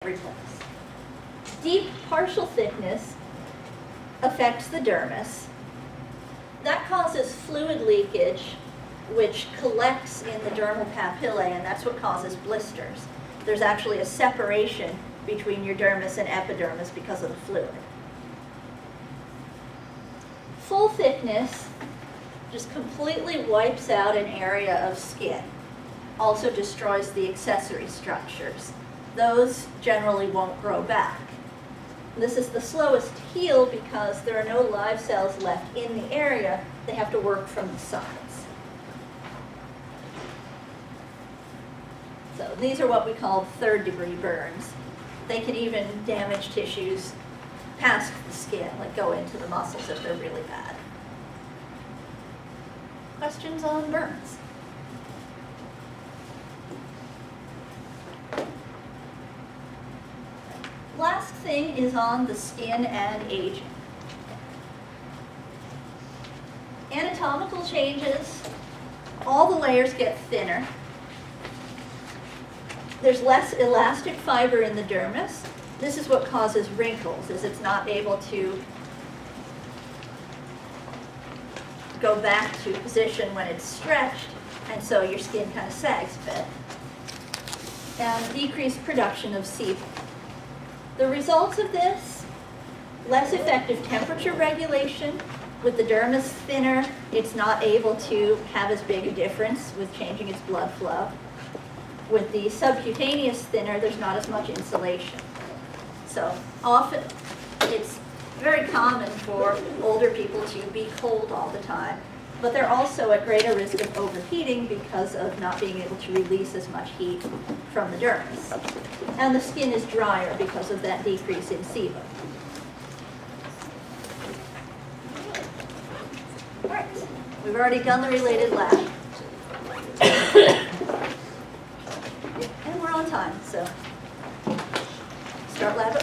replace. Deep partial thickness affects the dermis. That causes fluid leakage, which collects in the dermal papillae, and that's what causes blisters. There's actually a separation between your dermis and epidermis because of the fluid. Full thickness just completely wipes out an area of skin. Also destroys the accessory structures. Those generally won't grow back. This is the slowest to heal because there are no live cells left in the area. They have to work from the sides. So these are what we call third-degree burns. They can even damage tissues past the skin, like go into the muscles if they're really bad. Questions on burns? Last thing is on the skin and aging. Anatomical changes, all the layers get thinner. There's less elastic fiber in the dermis. This is what causes wrinkles, is it's not able to go back to position when it's stretched, and so your skin kind of sags a bit. And decreased production of sebum. The results of this, less effective temperature regulation. With the dermis thinner, it's not able to have as big a difference with changing its blood flow. With the subcutaneous thinner, there's not as much insulation. So often, it's very common for older people to be cold all the time, but they're also at greater risk of overheating because of not being able to release as much heat from the dermis. And the skin is drier because of that decrease in sebum. All right, we've already done the related lab. And we're on time, so start lab